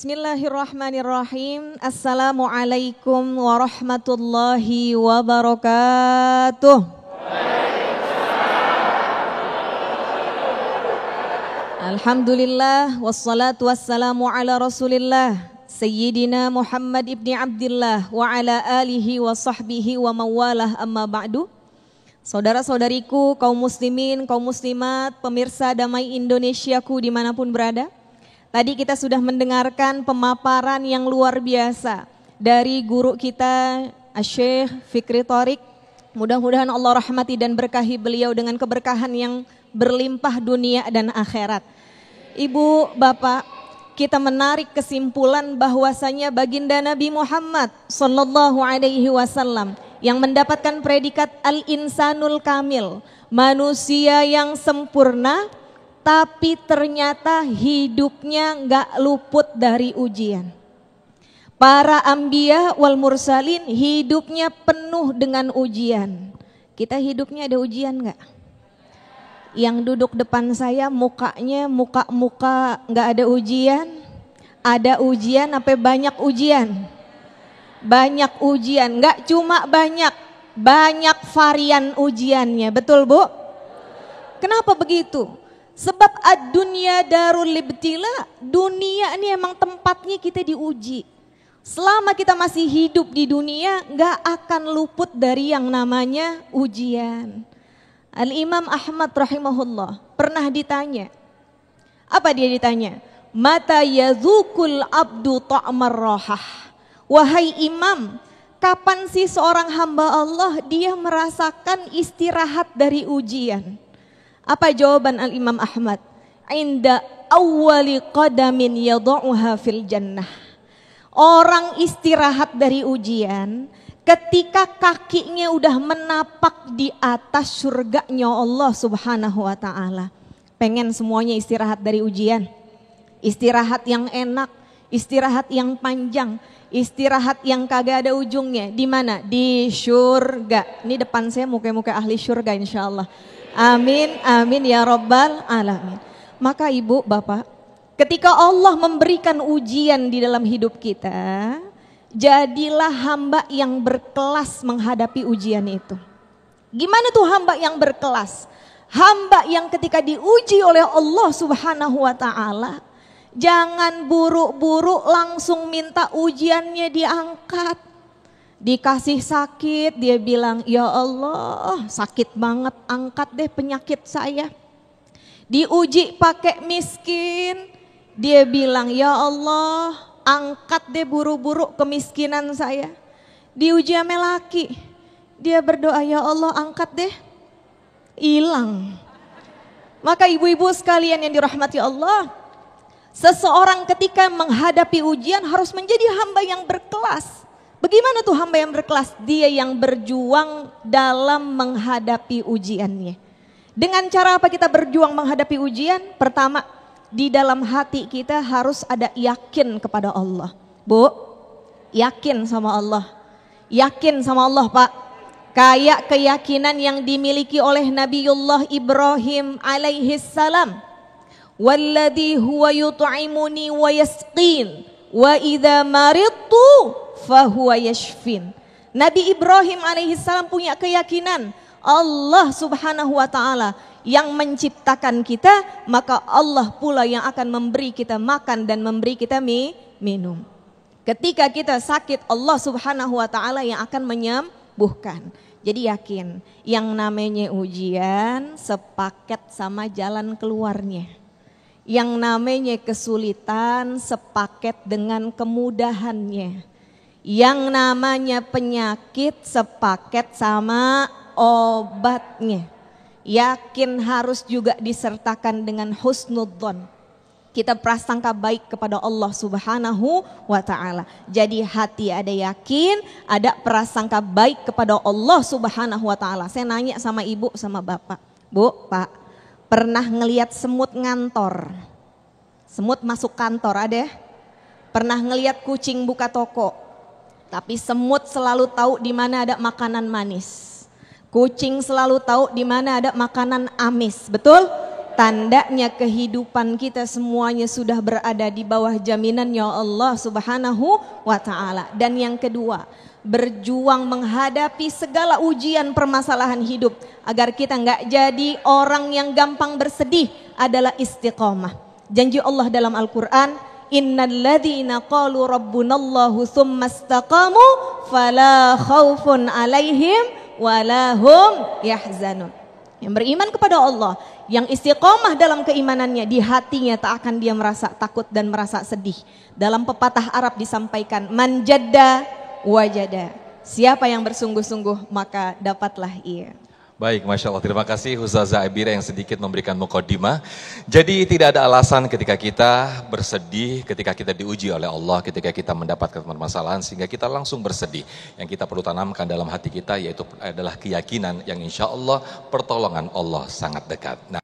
Bismillahirrahmanirrahim. Assalamualaikum warahmatullahi wabarakatuh. Alhamdulillah wassalatu wassalamu ala Rasulillah Sayyidina Muhammad ibni Abdillah wa ala alihi wa sahbihi wa mawalah, amma ba'du. Saudara-saudariku, kaum muslimin, kaum muslimat, pemirsa Damai Indonesiaku dimanapun berada. Tadi kita sudah mendengarkan pemaparan yang luar biasa dari guru kita Syekh Fikri Thorik. Mudah-mudahan Allah rahmati dan berkahi beliau dengan keberkahan yang berlimpah dunia dan akhirat. Ibu, bapak, kita menarik kesimpulan bahwasanya baginda Nabi Muhammad sallallahu alaihi wasallam yang mendapatkan predikat al-insanul kamil, manusia yang sempurna, tapi ternyata hidupnya gak luput dari ujian. Para anbiya wal mursalin hidupnya penuh dengan ujian. Kita hidupnya ada ujian gak? Yang duduk depan saya mukanya muka gak ada ujian? Ada ujian apa banyak ujian? Banyak ujian, gak cuma banyak varian ujiannya, betul Bu? Kenapa begitu? Sebab ad-dunya darul ibtila, dunia ini emang tempatnya kita diuji. Selama kita masih hidup di dunia, gak akan luput dari yang namanya ujian. Al-Imam Ahmad rahimahullah pernah ditanya. Apa dia ditanya? Mata yazukul abdu ta'mar rohah. Wahai imam, kapan sih seorang hamba Allah dia merasakan istirahat dari ujian? Apa jawaban Al-Imam Ahmad? Inda awwali qadamin yada'uha fil jannah. Orang istirahat dari ujian ketika kakinya udah menapak di atas surganya Allah subhanahu wa ta'ala. Pengen semuanya istirahat dari ujian. Istirahat yang enak, istirahat yang panjang, istirahat yang kagak ada ujungnya. Di mana? Di surga. Ini depan saya muka-muka ahli surga insyaallah. Amin, amin ya rabbal alamin. Maka ibu, bapak, ketika Allah memberikan ujian di dalam hidup kita, jadilah hamba yang berkelas menghadapi ujian itu. Gimana tuh hamba yang berkelas? Hamba yang ketika diuji oleh Allah subhanahu wa ta'ala, jangan buru-buru langsung minta ujiannya diangkat. Dikasih sakit, dia bilang, ya Allah sakit banget, angkat deh penyakit saya. Diuji pakai miskin, dia bilang, ya Allah angkat deh buru-buru kemiskinan saya. Diuji sama laki, dia berdoa, ya Allah angkat deh, hilang. Maka ibu-ibu sekalian yang dirahmati Allah, seseorang ketika menghadapi ujian harus menjadi hamba yang berkelas. Bagaimana tuh hamba yang berkelas? Dia yang berjuang dalam menghadapi ujiannya. Dengan cara apa kita berjuang menghadapi ujian? Pertama, di dalam hati kita harus ada yakin kepada Allah. Bu, yakin sama Allah. Yakin sama Allah Pak. Kayak keyakinan yang dimiliki oleh Nabiullah Ibrahim alaihi salam. Walladhi huwa yut'imuni wa yasqin wa idza maridtu fahuwa yashfin. Nabi Ibrahim alaihissalam punya keyakinan Allah subhanahu wa ta'ala yang menciptakan kita, maka Allah pula yang akan memberi kita makan dan memberi kita minum. Ketika kita sakit, Allah subhanahu wa ta'ala yang akan menyembuhkan. Jadi yakin, yang namanya ujian sepaket sama jalan keluarnya. Yang namanya kesulitan sepaket dengan kemudahannya. Yang namanya penyakit sepaket sama obatnya. Yakin harus juga disertakan dengan husnudzon. Kita prasangka baik kepada Allah subhanahu wa ta'ala. Jadi hati ada yakin, ada prasangka baik kepada Allah subhanahu wa ta'ala. Saya nanya sama ibu sama bapak. Bu, pak, pernah ngelihat semut ngantor? Semut masuk kantor ada? Pernah ngelihat kucing buka toko? Tapi semut selalu tahu di mana ada makanan manis. Kucing selalu tahu di mana ada makanan amis, betul? tandanya kehidupan kita semuanya sudah berada di bawah jaminannya Allah Subhanahu wa ta'ala. Dan yang kedua, berjuang menghadapi segala ujian permasalahan hidup agar kita nggak jadi orang yang gampang bersedih adalah istiqomah. Janji Allah dalam Al-Quran, innal ladzina qalu rabbunallahu tsumma istaqamu fala khaufun alaihim wala hum yahzanun. Yang beriman kepada Allah, yang istiqomah dalam keimanannya, di hatinya tak akan dia merasa takut dan merasa sedih. Dalam pepatah Arab disampaikan, man jadda wajada. Siapa yang bersungguh-sungguh maka dapatlah ia. Baik, Masya Allah. Terima kasih Ustazah Abira yang sedikit memberikan muqaddimah. Jadi tidak ada alasan ketika kita bersedih, ketika kita diuji oleh Allah, ketika kita mendapatkan permasalahan sehingga kita langsung bersedih. Yang kita perlu tanamkan dalam hati kita yaitu adalah keyakinan yang insya Allah pertolongan Allah sangat dekat. Nah,